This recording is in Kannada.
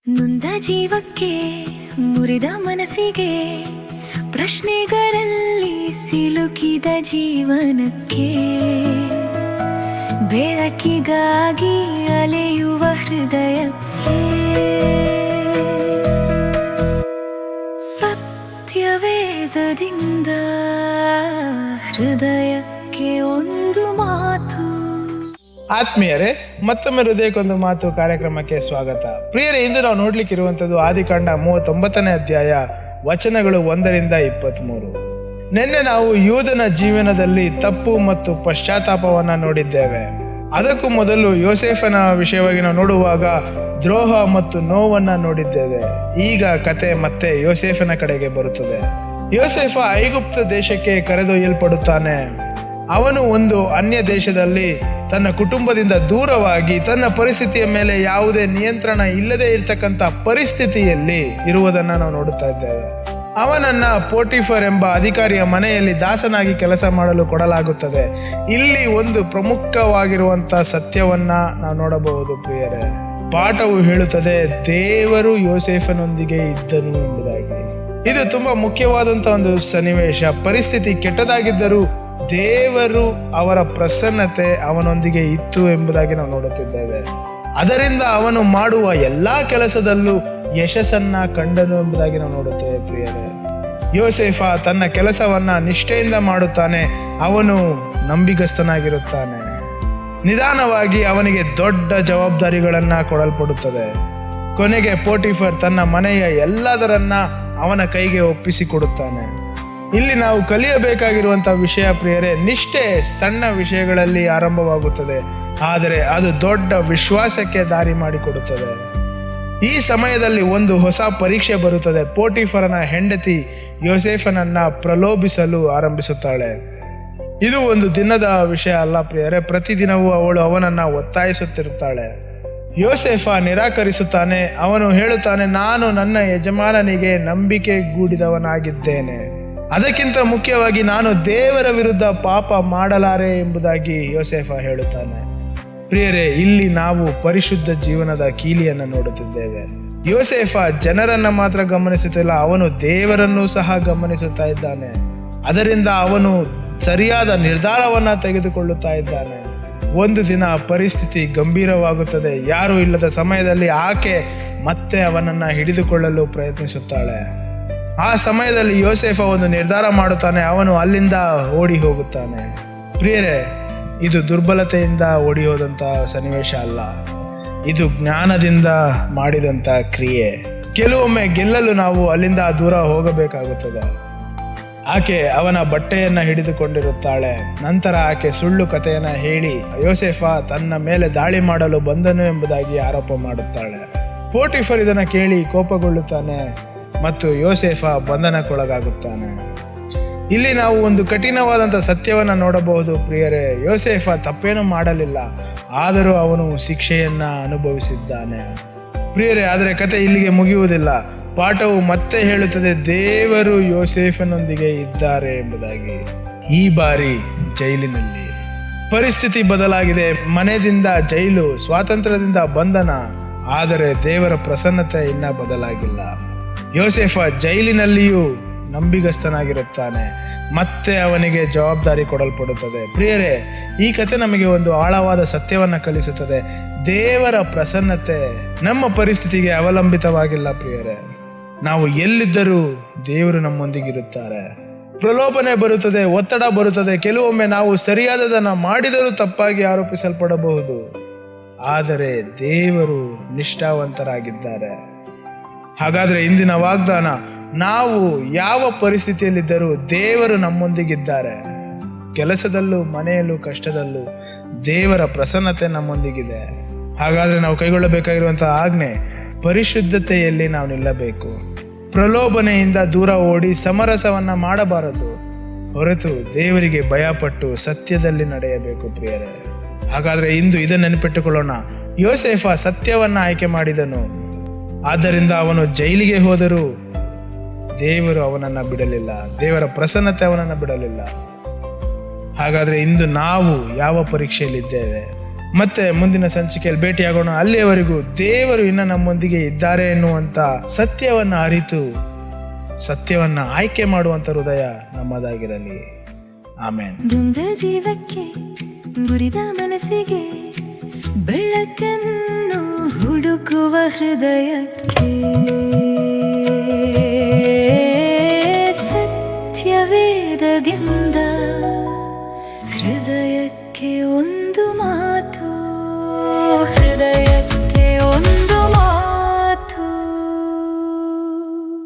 ನೊಂದ ಜೀವಕ್ಕೆ ಮುರಿದ ಮನಸ್ಸಿಗೆ ಪ್ರಶ್ನೆಗಳಲ್ಲಿ ಸಿಲುಕಿದ ಜೀವನಕ್ಕೆ ಬೆಳಕಿಗಾಗಿ ಅಲೆಯುವ ಹೃದಯಕ್ಕೆ ಸತ್ಯವೇದದಿಂದ ಹೃದಯಕ್ಕೆ ಒಂದು ಮಾತು. ಆತ್ಮೀಯರೇ, ಮತ್ತೊಮ್ಮೆ ಹೃದಯಕ್ಕೊಂದು ಮಾತು ಕಾರ್ಯಕ್ರಮಕ್ಕೆ ಸ್ವಾಗತ. ಪ್ರಿಯರೇ, ಇಂದು ನಾವು ನೋಡ್ಲಿಕ್ಕೆ ಇರುವಂಥದ್ದು ಆದಿಕಾಂಡ 39ನೇ ಅಧ್ಯಾಯ, ವಚನಗಳು 1-23. ನಿನ್ನೆ ನಾವು ಯೂದನ ಜೀವನದಲ್ಲಿ ತಪ್ಪು ಮತ್ತು ಪಶ್ಚಾತ್ತಾಪವನ್ನು ನೋಡಿದ್ದೇವೆ. ಅದಕ್ಕೂ ಮೊದಲು ಯೋಸೇಫನ ವಿಷಯವಾಗಿ ನಾವು ನೋಡುವಾಗ ದ್ರೋಹ ಮತ್ತು ನೋವನ್ನು ನೋಡಿದ್ದೇವೆ. ಈಗ ಕತೆ ಮತ್ತೆ ಯೋಸೇಫನ ಕಡೆಗೆ ಬರುತ್ತದೆ. ಯೋಸೇಫ ಐಗುಪ್ತ ದೇಶಕ್ಕೆ ಕರೆದೊಯ್ಯಲ್ಪಡುತ್ತಾನೆ. ಅವನು ಒಂದು ಅನ್ಯ ದೇಶದಲ್ಲಿ ತನ್ನ ಕುಟುಂಬದಿಂದ ದೂರವಾಗಿ ತನ್ನ ಪರಿಸ್ಥಿತಿಯ ಮೇಲೆ ಯಾವುದೇ ನಿಯಂತ್ರಣ ಇಲ್ಲದೆ ಇರತಕ್ಕಂಥ ಪರಿಸ್ಥಿತಿಯಲ್ಲಿ ಇರುವುದನ್ನು ನಾವು ನೋಡುತ್ತಾ ಇದ್ದೇವೆ. ಅವನನ್ನ ಪೋಟಿಫರ್ ಎಂಬ ಅಧಿಕಾರಿಯ ಮನೆಯಲ್ಲಿ ದಾಸನಾಗಿ ಕೆಲಸ ಮಾಡಲು ಕೊಡಲಾಗುತ್ತದೆ. ಇಲ್ಲಿ ಒಂದು ಪ್ರಮುಖವಾಗಿರುವಂಥ ಸತ್ಯವನ್ನ ನಾವು ನೋಡಬಹುದು ಪ್ರಿಯರೇ. ಪಾಠವು ಹೇಳುತ್ತದೆ, ದೇವರು ಯೋಸೇಫನೊಂದಿಗೆ ಇದ್ದನು ಎಂಬುದಾಗಿ. ಇದು ತುಂಬಾ ಮುಖ್ಯವಾದಂಥ ಒಂದು ಸನ್ನಿವೇಶ. ಪರಿಸ್ಥಿತಿ ಕೆಟ್ಟದಾಗಿದ್ದರೂ ದೇವರು ಅವರ ಪ್ರಸನ್ನತೆ ಅವನೊಂದಿಗೆ ಇತ್ತು ಎಂಬುದಾಗಿ ನಾವು ನೋಡುತ್ತಿದ್ದೇವೆ. ಅದರಿಂದ ಅವನು ಮಾಡುವ ಎಲ್ಲಾ ಕೆಲಸದಲ್ಲೂ ಯಶಸ್ಸನ್ನ ಕಂಡನು ಎಂಬುದಾಗಿ ನಾವು ನೋಡುತ್ತೇವೆ ಪ್ರಿಯರೇ. ಯೋಸೇಫ ತನ್ನ ಕೆಲಸವನ್ನ ನಿಷ್ಠೆಯಿಂದ ಮಾಡುತ್ತಾನೆ. ಅವನು ನಂಬಿಗಸ್ತನಾಗಿರುತ್ತಾನೆ. ನಿಧಾನವಾಗಿ ಅವನಿಗೆ ದೊಡ್ಡ ಜವಾಬ್ದಾರಿಗಳನ್ನ ಕೊಡಲ್ಪಡುತ್ತದೆ. ಕೊನೆಗೆ ಪೋಟಿಫರ್ ತನ್ನ ಮನೆಯ ಎಲ್ಲದರನ್ನ ಅವನ ಕೈಗೆ ಒಪ್ಪಿಸಿಕೊಡುತ್ತಾನೆ. ಇಲ್ಲಿ ನಾವು ಕಲಿಯಬೇಕಾಗಿರುವಂಥ ವಿಷಯ ಪ್ರಿಯರೇ, ನಿಷ್ಠೆ ಸಣ್ಣ ವಿಷಯಗಳಲ್ಲಿ ಆರಂಭವಾಗುತ್ತದೆ, ಆದರೆ ಅದು ದೊಡ್ಡ ವಿಶ್ವಾಸಕ್ಕೆ ದಾರಿ ಮಾಡಿಕೊಡುತ್ತದೆ. ಈ ಸಮಯದಲ್ಲಿ ಒಂದು ಹೊಸ ಪರೀಕ್ಷೆ ಬರುತ್ತದೆ. ಪೋಟಿಫರನ ಹೆಂಡತಿ ಯೋಸೇಫನನ್ನ ಪ್ರಲೋಭಿಸಲು ಆರಂಭಿಸುತ್ತಾಳೆ. ಇದು ಒಂದು ದಿನದ ವಿಷಯ ಅಲ್ಲ ಪ್ರಿಯರೇ. ಪ್ರತಿದಿನವೂ ಅವಳು ಅವನನ್ನ ಒತ್ತಾಯಿಸುತ್ತಿರುತ್ತಾಳೆ. ಯೋಸೇಫ ನಿರಾಕರಿಸುತ್ತಾನೆ. ಅವನು ಹೇಳುತ್ತಾನೆ, ನಾನು ನನ್ನ ಯಜಮಾನನಿಗೆ ನಂಬಿಕೆಗೂಡಿದವನಾಗಿದ್ದೇನೆ. ಅದಕ್ಕಿಂತ ಮುಖ್ಯವಾಗಿ ನಾನು ದೇವರ ವಿರುದ್ಧ ಪಾಪ ಮಾಡಲಾರೆ ಎಂಬುದಾಗಿ ಯೋಸೇಫ ಹೇಳುತ್ತಾನೆ. ಪ್ರಿಯರೇ, ಇಲ್ಲಿ ನಾವು ಪರಿಶುದ್ಧ ಜೀವನದ ಕೀಲಿಯನ್ನು ನೋಡುತ್ತಿದ್ದೇವೆ. ಯೋಸೇಫ ಜನರನ್ನ ಮಾತ್ರ ಗಮನಿಸುತ್ತಿಲ್ಲ, ಅವನು ದೇವರನ್ನು ಸಹ ಗಮನಿಸುತ್ತಾ ಇದ್ದಾನೆ. ಅದರಿಂದ ಅವನು ಸರಿಯಾದ ನಿರ್ಧಾರವನ್ನ ತೆಗೆದುಕೊಳ್ಳುತ್ತಾ ಇದ್ದಾನೆ. ಒಂದು ದಿನ ಪರಿಸ್ಥಿತಿ ಗಂಭೀರವಾಗುತ್ತದೆ. ಯಾರೂ ಇಲ್ಲದ ಸಮಯದಲ್ಲಿ ಆಕೆ ಮತ್ತೆ ಅವನನ್ನ ಹಿಡಿದುಕೊಳ್ಳಲು ಪ್ರಯತ್ನಿಸುತ್ತಾಳೆ. ಆ ಸಮಯದಲ್ಲಿ ಯೋಸೇಫ ಒಂದು ನಿರ್ಧಾರ ಮಾಡುತ್ತಾನೆ. ಅವನು ಅಲ್ಲಿಂದ ಓಡಿ ಹೋಗುತ್ತಾನೆ. ಪ್ರಿಯರೇ, ಇದು ದುರ್ಬಲತೆಯಿಂದ ಓಡಿ ಹೋದಂಥ ಸನ್ನಿವೇಶ ಅಲ್ಲ, ಇದು ಜ್ಞಾನದಿಂದ ಮಾಡಿದಂಥ ಕ್ರಿಯೆ. ಕೆಲವೊಮ್ಮೆ ಗೆಲ್ಲಲು ನಾವು ಅಲ್ಲಿಂದ ದೂರ ಹೋಗಬೇಕಾಗುತ್ತದೆ. ಆಕೆ ಅವನ ಬಟ್ಟೆಯನ್ನ ಹಿಡಿದುಕೊಂಡಿರುತ್ತಾಳೆ. ನಂತರ ಆಕೆ ಸುಳ್ಳು ಕಥೆಯನ್ನ ಹೇಳಿ ಯೋಸೇಫ ತನ್ನ ಮೇಲೆ ದಾಳಿ ಮಾಡಲು ಬಂದನು ಎಂಬುದಾಗಿ ಆರೋಪ ಮಾಡುತ್ತಾಳೆ. ಪೋಟಿಫರ್ ಇದನ್ನು ಕೇಳಿ ಕೋಪಗೊಳ್ಳುತ್ತಾನೆ ಮತ್ತು ಯೋಸೇಫ ಬಂಧನಕ್ಕೊಳಗಾಗುತ್ತಾನೆ. ಇಲ್ಲಿ ನಾವು ಒಂದು ಕಠಿಣವಾದಂಥ ಸತ್ಯವನ್ನು ನೋಡಬಹುದು ಪ್ರಿಯರೇ. ಯೋಸೇಫ ತಪ್ಪೇನೂ ಮಾಡಲಿಲ್ಲ, ಆದರೂ ಅವನು ಶಿಕ್ಷೆಯನ್ನ ಅನುಭವಿಸಿದ್ದಾನೆ. ಪ್ರಿಯರೇ, ಆದರೆ ಕತೆ ಇಲ್ಲಿಗೆ ಮುಗಿಯುವುದಿಲ್ಲ. ಪಾಠವು ಮತ್ತೆ ಹೇಳುತ್ತದೆ, ದೇವರು ಯೋಸೇಫನೊಂದಿಗೆ ಇದ್ದಾರೆ ಎಂಬುದಾಗಿ. ಈ ಬಾರಿ ಜೈಲಿನಲ್ಲಿ ಪರಿಸ್ಥಿತಿ ಬದಲಾಗಿದೆ. ಮನೆಯಿಂದ ಜೈಲು, ಸ್ವಾತಂತ್ರ್ಯದಿಂದ ಬಂಧನ, ಆದರೆ ದೇವರ ಪ್ರಸನ್ನತೆ ಇನ್ನೂ ಬದಲಾಗಿಲ್ಲ. ಯೋಸೇಫ ಜೈಲಿನಲ್ಲಿಯೂ ನಂಬಿಗಸ್ತನಾಗಿರುತ್ತಾನೆ. ಮತ್ತೆ ಅವನಿಗೆ ಜವಾಬ್ದಾರಿ ಕೊಡಲ್ಪಡುತ್ತದೆ. ಪ್ರಿಯರೇ, ಈ ಕತೆ ನಮಗೆ ಒಂದು ಆಳವಾದ ಸತ್ಯವನ್ನು ಕಲಿಸುತ್ತದೆ. ದೇವರ ಪ್ರಸನ್ನತೆ ನಮ್ಮ ಪರಿಸ್ಥಿತಿಗೆ ಅವಲಂಬಿತವಾಗಿಲ್ಲ ಪ್ರಿಯರೇ. ನಾವು ಎಲ್ಲಿದ್ದರೂ ದೇವರು ನಮ್ಮೊಂದಿಗಿರುತ್ತಾರೆ. ಪ್ರಲೋಭನೆ ಬರುತ್ತದೆ, ಒತ್ತಡ ಬರುತ್ತದೆ. ಕೆಲವೊಮ್ಮೆ ನಾವು ಸರಿಯಾದದನ್ನು ಮಾಡಿದರೂ ತಪ್ಪಾಗಿ ಆರೋಪಿಸಲ್ಪಡಬಹುದು, ಆದರೆ ದೇವರು ನಿಷ್ಠಾವಂತರಾಗಿದ್ದಾರೆ. ಹಾಗಾದರೆ ಇಂದಿನ ವಾಗ್ದಾನ, ನಾವು ಯಾವ ಪರಿಸ್ಥಿತಿಯಲ್ಲಿದ್ದರೂ ದೇವರು ನಮ್ಮೊಂದಿಗಿದ್ದಾರೆ. ಕೆಲಸದಲ್ಲೂ, ಮನೆಯಲ್ಲೂ, ಕಷ್ಟದಲ್ಲೂ ದೇವರ ಪ್ರಸನ್ನತೆ ನಮ್ಮೊಂದಿಗಿದೆ. ಹಾಗಾದರೆ ನಾವು ಕೈಗೊಳ್ಳಬೇಕಾಗಿರುವಂಥ ಆಜ್ಞೆ, ಪರಿಶುದ್ಧತೆಯಲ್ಲಿ ನಾವು ನಿಲ್ಲಬೇಕು. ಪ್ರಲೋಭನೆಯಿಂದ ದೂರ ಓಡಿ ಸಮರಸವನ್ನ ಮಾಡಬಾರದು, ಹೊರತು ದೇವರಿಗೆ ಭಯಪಟ್ಟು ಸತ್ಯದಲ್ಲಿ ನಡೆಯಬೇಕು ಪ್ರಿಯರೇ. ಹಾಗಾದರೆ ಇಂದು ಇದನ್ನು ನೆನಪಿಟ್ಟುಕೊಳ್ಳೋಣ. ಯೋಸೇಫ ಸತ್ಯವನ್ನ ಆಯ್ಕೆ ಮಾಡಿದನು. ಆದ್ದರಿಂದ ಅವನು ಜೈಲಿಗೆ ಹೋದರೂ ದೇವರು ಅವನನ್ನು ಬಿಡಲಿಲ್ಲ, ದೇವರ ಪ್ರಸನ್ನತೆ ಅವನನ್ನು ಬಿಡಲಿಲ್ಲ. ಹಾಗಾದರೆ ಇಂದು ನಾವು ಯಾವ ಪರೀಕ್ಷೆಯಲ್ಲಿದ್ದೇವೆ? ಮತ್ತೆ ಮುಂದಿನ ಸಂಚಿಕೆಯಲ್ಲಿ ಭೇಟಿಯಾಗೋಣ. ಅಲ್ಲಿಯವರೆಗೂ ದೇವರು ಇನ್ನ ನಮ್ಮೊಂದಿಗೆ ಇದ್ದಾರೆ ಎನ್ನುವಂತ ಸತ್ಯವನ್ನ ಅರಿತು ಸತ್ಯವನ್ನ ಆಯ್ಕೆ ಮಾಡುವಂತ ಹೃದಯ ನಮ್ಮದಾಗಿರಲಿ. ಆಮೇನ್. ನೊಂದ ಜೀವಕ್ಕೆ ಮುರಿದ ಮನಸ್ಸಿಗೆ ಬೆಳಕನ್ನು ಹುಡುಕುವ ಹೃದಯಕ್ಕೆ ಸತ್ಯವೇದದಿಂದ ಹೃದಯಕ್ಕೆ ಒಂದು ಮಾತು